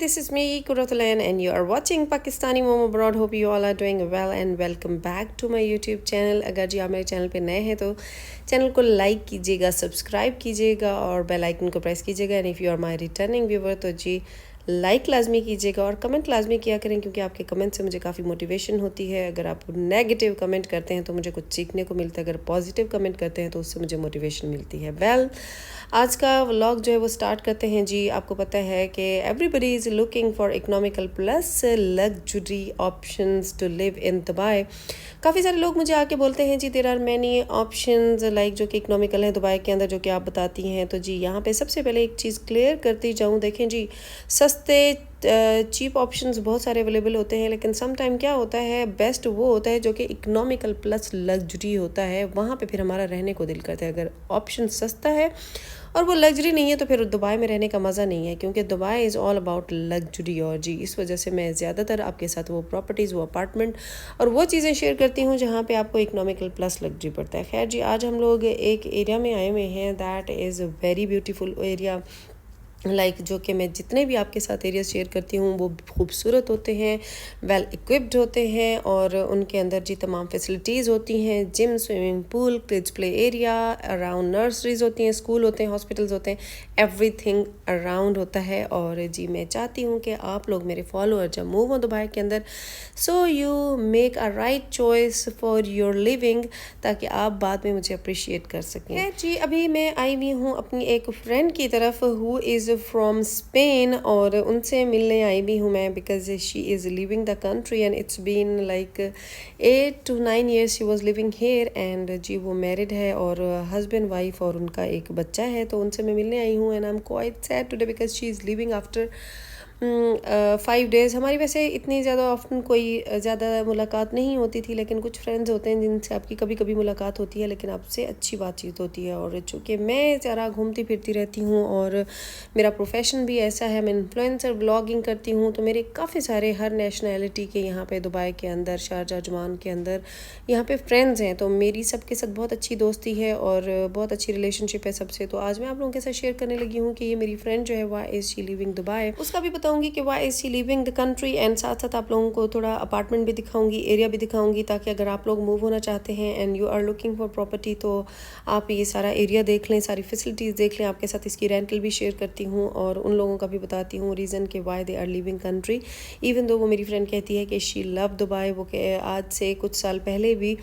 this is me Kuratulan and you are watching Pakistani Mom Abroad. Hope you all are doing well and welcome back to my YouTube channel. अगर जी आप मेरे channel पे नए हैं तो channel को like कीजिएगा, सब्सक्राइब कीजिएगा और बेल आइकन को प्रेस कीजिएगा। And if you are my returning viewer तो जी लाइक लाजमी कीजिएगा और कमेंट लाजमी किया करें, क्योंकि आपके कमेंट से मुझे काफ़ी मोटिवेशन होती है। अगर आप नेगेटिव कमेंट करते हैं तो मुझे कुछ सीखने को मिलता है, अगर पॉजिटिव कमेंट करते हैं तो उससे मुझे मोटिवेशन मिलती है। आज का व्लॉग जो है वो स्टार्ट करते हैं जी। आपको पता है कि everybody is looking for economical plus luxury options to live in Dubai. काफ़ी सारे लोग मुझे आके बोलते हैं जी there are many options like जो कि इकोनॉमिकल है दुबई के अंदर, जो कि आप बताती हैं। तो जी यहाँ पे सबसे पहले एक चीज़ क्लियर करती जाऊँ, देखें जी सस्ते चीप ऑप्शंस बहुत सारे अवेलेबल होते हैं, लेकिन सम टाइम क्या होता है बेस्ट वो होता है जो कि इकोनॉमिकल प्लस लग्जरी होता है। वहाँ पे फिर हमारा रहने को दिल करता है। अगर ऑप्शन सस्ता है और वो लग्जरी नहीं है तो फिर दुबई में रहने का मज़ा नहीं है, क्योंकि Dubai is all about luxury. और जी इस वजह से मैं ज़्यादातर आपके साथ वो प्रॉपर्टीज़, वो अपार्टमेंट और वो चीज़ें शेयर करती हूँ जहाँ पे आपको इकोनॉमिकल प्लस लग्जरी पड़ता है। खैर जी आज हम लोग एक एरिया में आए हुए हैं, that is very beautiful area. जो कि मैं जितने भी आपके साथ एरिया शेयर करती हूँ वो खूबसूरत होते हैं, वेल इक्विप्ड होते हैं और उनके अंदर जी तमाम फैसिलिटीज़ होती हैं। Gym, swimming pool, kids play area, around nurseries होती हैं, स्कूल होते हैं, हॉस्पिटल्स होते हैं, एवरीथिंग अराउंड होता है। और जी मैं चाहती हूँ कि आप लोग मेरे फॉलोअर जब मूव हो दुबई के अंदर, so you make a right choice for your living, ताकि आप बाद में मुझे अप्रिशिएट कर सकें। जी अभी मैं आई हुई हूँ अपनी एक फ्रेंड की तरफ हु इज़ फ्रॉम स्पेन, और उनसे मिलने आई भी हूँ मैं, because she is living the country and it's been like 8 to 9 years she was living here. And जी वो मैरिड है और हस्बैंड वाइफ और उनका एक बच्चा है, तो उनसे मैं मिलने आई हूँ। And I am quite sad today because she is living after 5 days। हमारी वैसे इतनी ज़्यादा ऑफ्टन कोई ज़्यादा मुलाकात नहीं होती थी, लेकिन कुछ फ्रेंड्स होते हैं जिनसे आपकी कभी कभी मुलाकात होती है, लेकिन आपसे अच्छी बातचीत होती है। और चूँकि मैं ज़रा घूमती फिरती रहती हूँ और मेरा प्रोफेशन भी ऐसा है, मैं इन्फ्लुएंसर ब्लॉगिंग करती हूँ, तो मेरे काफ़ी सारे हर नेशनैलिटी के यहाँ पे दुबई के अंदर, शारजा, अजमान के अंदर यहाँ पे फ्रेंड्स हैं। तो मेरी सबके साथ बहुत अच्छी दोस्ती है और बहुत अच्छी रिलेशनशिप है सबसे। तो आज मैं आप लोगों के साथ शेयर करने लगी हूँ कि ये मेरी फ्रेंड जो है why is she living Dubai, उसका भी बताऊंगी कि why is she living the country. And साथ साथ आप लोगों को थोड़ा अपार्टमेंट भी दिखाऊंगी, एरिया भी दिखाऊंगी, ताकि अगर आप लोग मूव होना चाहते हैं and you are looking for property तो आप ये सारा एरिया देख लें, सारी फैसिलिटीज़ देख लें। आपके साथ इसकी रेंटल भी शेयर करती हूँ और उन लोगों का भी बताती हूँ रीज़न कि why they are living country. Even though वो मेरी फ्रेंड कहती है कि शी लव दुबई, वो आज से कुछ साल पहले भी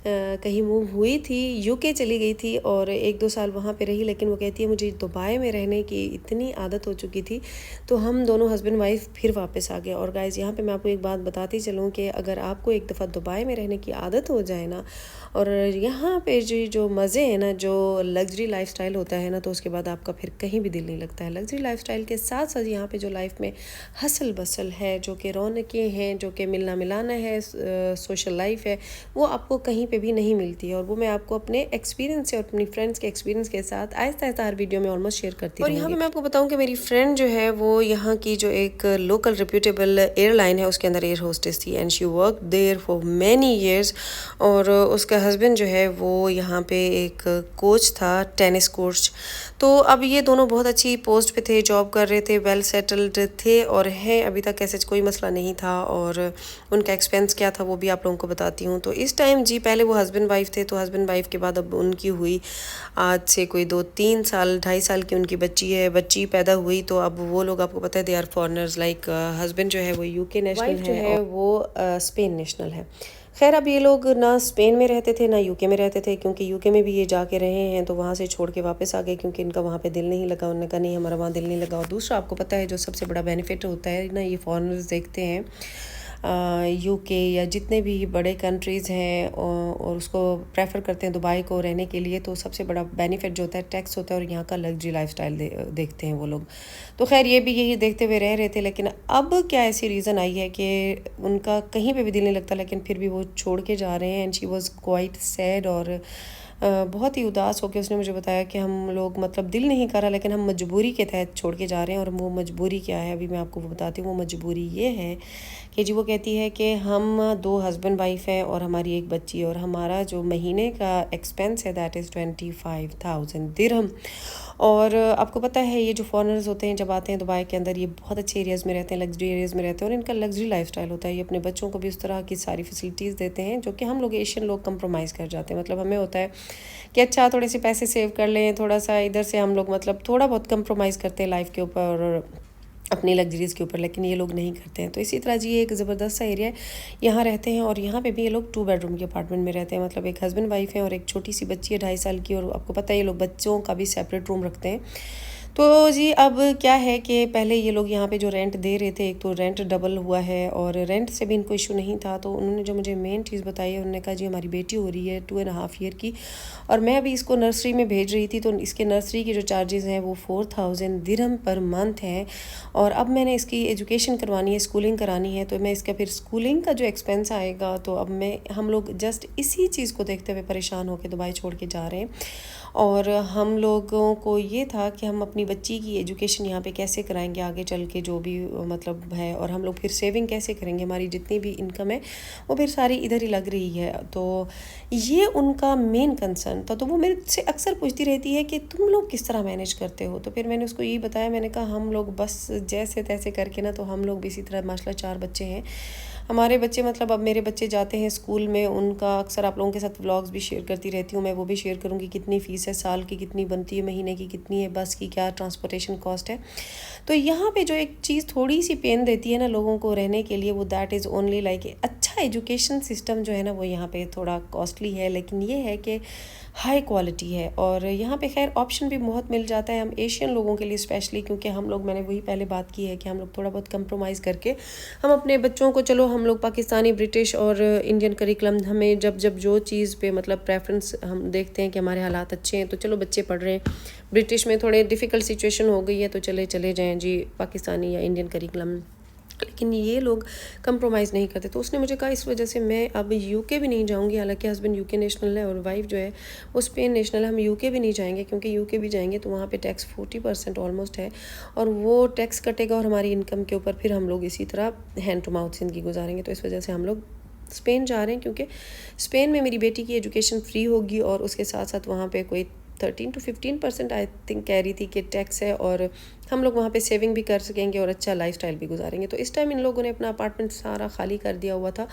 कहीं मूव हुई थी, यूके चली गई थी और 1-2 साल वहाँ पे रही, लेकिन वो कहती है मुझे दुबई में रहने की इतनी आदत हो चुकी थी, तो हम दोनों हस्बैंड वाइफ फिर वापस आ गए। और गाइज़ यहाँ पे मैं आपको एक बात बताती चलूँ कि अगर आपको एक दफ़ा दुबई में रहने की आदत हो जाए ना, और यहाँ पे जो मज़े हैं ना, जो लग्जरी लाइफस्टाइल होता है ना, तो उसके बाद आपका फिर कहीं भी दिल नहीं लगता है। लग्जरी लाइफस्टाइल के साथ साथ यहाँ पे जो लाइफ में हसल बसल है, जो कि रौनकें हैं, जो कि मिलना मिलाना है, सोशल लाइफ है, वो आपको कहीं पे भी नहीं मिलती है। और वो मैं आपको अपने एक्सपीरियंस से और अपनी फ्रेंड्स के एक्सपीरियंस के साथ आहिस्ता आहिस्ता हर वीडियो में ऑलमोस्ट शेयर करती हूँ। और यहाँ पे मैं आपको बताऊँ कि मेरी फ्रेंड जो है वो यहाँ की जो एक लोकल रिप्यूटेबल एयरलाइन है उसके अंदर एयर होस्टेस थी, and she work there for many years. और उसका हस्बैंड जो है वो यहाँ पे एक कोच था, टेनिस कोच। तो अब ये दोनों बहुत अच्छी पोस्ट पे थे, जॉब कर रहे थे, वेल सेटल्ड थे और हैं अभी तक, ऐसे कोई मसला नहीं था। और उनका एक्सपेंस क्या था वो भी आप लोगों को बताती हूँ। तो इस टाइम जी पहले वो हस्बैंड वाइफ थे, तो हस्बैंड वाइफ के बाद अब उनकी हुई आज से कोई 2-3 साल, 2.5 साल की उनकी बच्ची है, बच्ची पैदा हुई। तो अब वो लोग आपको पता है they are foreigners, like husband जो है वो यूके नेशनल है, जो है वो स्पेन नेशनल है। खैर अब ये लोग ना स्पेन में रहते थे ना यूके में रहते थे, क्योंकि यूके में भी ये जाके रहे हैं, तो वहाँ से छोड़ के वापस आ गए क्योंकि इनका वहाँ पे दिल नहीं लगा। उन्होंने कहा नहीं हमारा वहाँ दिल नहीं लगा। और दूसरा आपको पता है जो सबसे बड़ा बेनिफिट होता है ना, ये फॉरेनर्स देखते हैं यूके या जितने भी बड़े कंट्रीज़ हैं और उसको प्रेफर करते हैं दुबई को रहने के लिए, तो सबसे बड़ा बेनिफिट जो होता है टैक्स होता है, और यहाँ का लग्जरी लाइफस्टाइल देखते हैं वो लोग। तो खैर ये भी यही देखते हुए रह रहे थे, लेकिन अब क्या ऐसी रीज़न आई है कि उनका कहीं पे भी दिल नहीं लगता, लेकिन फिर भी वो छोड़ के जा रहे हैं। And she was quite sad और बहुत ही उदास होकर उसने मुझे बताया कि हम लोग मतलब दिल नहीं कर रहा, लेकिन हम मजबूरी के तहत छोड़ के जा रहे हैं। और वो मजबूरी क्या है अभी मैं आपको वो बताती हूँ। वो मजबूरी ये है कि जी वो कहती है कि हम 2 हस्बैंड वाइफ हैं और हमारी एक बच्ची, और हमारा जो महीने का एक्सपेंस है दैट इज़ 25,000 दिरहम। और आपको पता है ये जो फॉरेनर्स होते हैं जब आते हैं दुबई के अंदर, ये बहुत अच्छे एरियाज़ में रहते हैं, लग्जरी एरियाज़ में रहते हैं, और इनका लग्जरी लाइफस्टाइल होता है। ये अपने बच्चों को भी उस तरह की सारी फैसिलिटीज़ देते हैं जो कि हम लोग एशियन लोग कंप्रोमाइज़ कर जाते हैं। मतलब हमें होता है कि अच्छा थोड़े से पैसे सेव कर लें, थोड़ा सा इधर से हम लोग मतलब थोड़ा बहुत कंप्रोमाइज़ करते हैं लाइफ के ऊपर और अपनी लग्जरीज़ के ऊपर, लेकिन ये लोग नहीं करते हैं। तो इसी तरह जी ये एक ज़बरदस्त सा एरिया है, यहाँ रहते हैं। और यहाँ पे भी ये लोग 2 बेडरूम के अपार्टमेंट में रहते हैं। मतलब एक हस्बैंड वाइफ है और एक छोटी सी बच्ची है 2.5 साल की, और आपको पता है ये लोग बच्चों का भी सेपरेट रूम रखते हैं। तो जी अब क्या है कि पहले ये लोग यहाँ पे जो रेंट दे रहे थे, एक तो रेंट डबल हुआ है, और रेंट से भी इनको इशू नहीं था। तो उन्होंने जो मुझे मेन चीज़ बताई है, उन्होंने कहा जी हमारी बेटी हो रही है 2.5 ईयर की, और मैं अभी इसको नर्सरी में भेज रही थी, तो इसके नर्सरी की जो चार्जेस हैं वो 4,000 दिरहम पर मंथ हैं। और अब मैंने इसकी एजुकेशन करवानी है, स्कूलिंग करानी है, तो मैं इसका फिर स्कूलिंग का जो एक्सपेंस आएगा, तो अब हम लोग जस्ट इसी चीज़ को देखते हुए परेशान होकर दुबई छोड़ के जा रहे हैं। और हम लोगों को ये था कि हम अपनी बच्ची की एजुकेशन यहाँ पे कैसे कराएंगे आगे चल के, जो भी मतलब है, और हम लोग फिर सेविंग कैसे करेंगे, हमारी जितनी भी इनकम है वो फिर सारी इधर ही लग रही है। तो ये उनका मेन कंसर्न था। तो वो मेरे से अक्सर पूछती रहती है कि तुम लोग किस तरह मैनेज करते हो। तो फिर मैंने उसको यही बताया, मैंने कहा हम लोग बस जैसे तैसे करके ना, तो हम लोग भी इसी तरह माशाल्लाह 4 बच्चे हैं हमारे बच्चे। मतलब अब मेरे बच्चे जाते हैं स्कूल में, उनका अक्सर आप लोगों के साथ व्लॉग्स भी शेयर करती रहती हूँ मैं, वो भी शेयर करूँगी कितनी फ़ीस है साल की, कितनी बनती है महीने की, कितनी है बस की, क्या ट्रांसपोर्टेशन कॉस्ट है। तो यहाँ पे जो एक चीज़ थोड़ी सी पेन देती है ना लोगों को रहने के लिए, वो दैट इज़ ओनली लाइक अच्छा एजुकेशन सिस्टम जो है ना वो यहाँ पे थोड़ा कॉस्टली है, लेकिन ये है कि हाई क्वालिटी है। और यहाँ पे खैर ऑप्शन भी बहुत मिल जाता है हम एशियन लोगों के लिए स्पेशली, क्योंकि हम लोग, मैंने वही पहले बात की है कि हम लोग थोड़ा बहुत कंप्रोमाइज़ करके हम अपने बच्चों को, चलो हम लोग पाकिस्तानी, ब्रिटिश और इंडियन करिकुलम, हमें जब जब जो चीज़ पे मतलब प्रेफरेंस हम देखते हैं कि हमारे हालात अच्छे हैं, तो चलो बच्चे पढ़ रहे हैं। ब्रिटिश में थोड़े डिफ़िकल्ट सिचुएशन हो गई है तो चले जाएँ जी पाकिस्तानी या इंडियन करिकुलम, लेकिन ये लोग कंप्रोमाइज़ नहीं करते। तो उसने मुझे कहा इस वजह से मैं अब यूके भी नहीं जाऊंगी, हालांकि हस्बैंड यूके नेशनल है और वाइफ जो है वो स्पेन नेशनल है। हम यूके भी नहीं जाएंगे, क्योंकि यूके भी जाएंगे तो वहाँ पे टैक्स 40% ऑलमोस्ट है, और वो टैक्स कटेगा और हमारी इनकम के ऊपर फिर हम लोग इसी तरह हैंड टू माउथ ज़िंदगी गुजारेंगे। तो इस वजह से हम लोग स्पेन जा रहे हैं, क्योंकि स्पेन में मेरी बेटी की एजुकेशन फ्री होगी, और उसके साथ साथ वहाँ पे कोई 13 to 15% आई थिंक कह रही थी कि टैक्स है, और हम लोग वहाँ पे सेविंग भी कर सकेंगे और अच्छा लाइफस्टाइल भी गुजारेंगे। तो इस टाइम इन लोगों ने अपना अपार्टमेंट सारा खाली कर दिया हुआ था,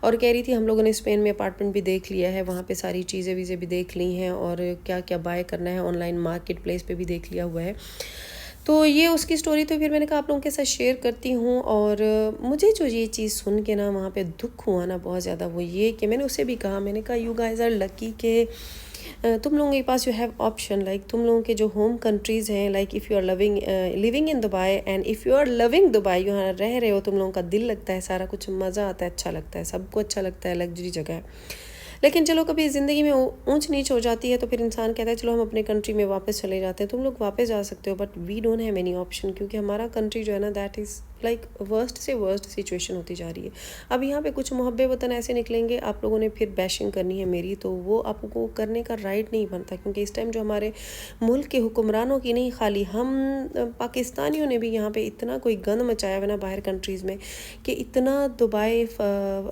और कह रही थी हम लोगों ने स्पेन में अपार्टमेंट भी देख लिया है, वहाँ पे सारी चीज़ें वीज़ें भी देख ली हैं, और क्या क्या बाय करना है ऑनलाइन मार्केट प्लेस पे भी देख लिया हुआ है। तो ये उसकी स्टोरी। तो फिर मैंने कहा आप लोगों के साथ शेयर करती हूँ। और मुझे जो ये चीज़ सुन के ना वहाँ पे दुख हुआ ना बहुत ज़्यादा, वो ये कि मैंने उसे भी कहा, मैंने कहा यू गाइज आर लकी के तुम लोगों के पास यू हैव ऑप्शन, लाइक तुम लोगों के जो होम कंट्रीज़ हैं, like if you are living in Dubai, and if you are loving Dubai, यहाँ रह रहे हो, तुम लोगों का दिल लगता है, सारा कुछ मज़ा आता है, अच्छा लगता है, सबको अच्छा लगता है, लग्जरी जगह है। लेकिन चलो कभी ज़िंदगी में ऊंच नीच हो जाती है तो फिर इंसान कहता है चलो हम अपने कंट्री में वापस चले जाते हैं। तुम लोग वापस जा सकते हो, but we don't have any option, क्योंकि हमारा कंट्री जो है ना दैट इज़ लाइक वर्स्ट से वर्स्ट सिचुएशन होती जा रही है। अब यहाँ पे कुछ मुहब्बे वतन ऐसे निकलेंगे, आप लोगों ने फिर बैशिंग करनी है मेरी, तो वो आपको करने का राइट नहीं बनता, क्योंकि इस टाइम जो हमारे मुल्क के हुक्मरानों की नहीं, खाली हम पाकिस्तानियों ने भी यहाँ पे इतना कोई गंद मचाया हुआ ना बाहर कंट्रीज़ में, कि इतना दुबई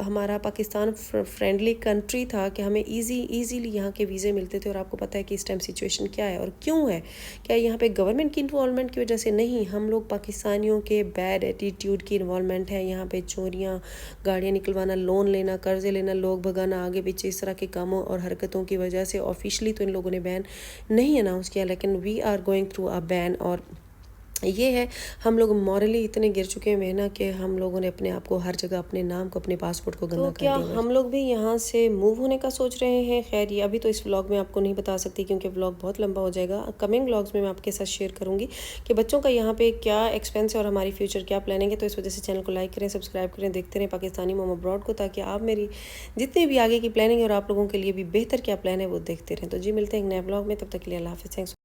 हमारा पाकिस्तान फ्रेंडली कंट्री था कि हमें ईजीली यहाँ के वीज़े मिलते थे। और आपको पता है कि इस टाइम सिचुएशन क्या है और क्यों है, क्या यहाँ पे गवर्नमेंट की इन्वॉल्वमेंट की वजह से नहीं, हम लोग पाकिस्तानियों के बैड एटीट्यूड की इन्वॉल्वमेंट है। यहाँ पे चोरियाँ, गाड़ियाँ निकलवाना, लोन लेना, कर्जे लेना, लोग भगाना, आगे पीछे इस तरह के कामों और हरकतों की वजह से ऑफिशियली तो इन लोगों ने बैन नहीं अनाउंस किया, लेकिन we are going through a ban. और ये है, हम लोग मॉरली इतने गिर चुके हैं ना कि हम लोगों ने अपने आप को हर जगह, अपने नाम को, अपने पासपोर्ट को गंदा कर दिया। तो क्या हम लोग भी यहाँ से मूव होने का सोच रहे हैं? खैर ये अभी तो इस व्लॉग में आपको नहीं बता सकती, क्योंकि व्लॉग बहुत लंबा हो जाएगा। कमिंग व्लॉग्स में मैं आपके साथ शेयर करूँगी कि बच्चों का यहाँ पे क्या एक्सपेंस है और हमारी फ्यूचर क्या प्लानिंग है। तो इस वजह से चैनल को लाइक करें, सब्सक्राइब करें, देखते रहें पाकिस्तानी मोम अब्रॉड को, ताकि आप मेरी जितनी भी आगे की प्लानिंग है और आप लोगों के लिए भी बेहतर क्या प्लान है वो देखते रहें। तो जी मिलते हैं एक नए व्लॉग में, तब तक के लिए अल्लाह हाफ़िज़। थैंक्स।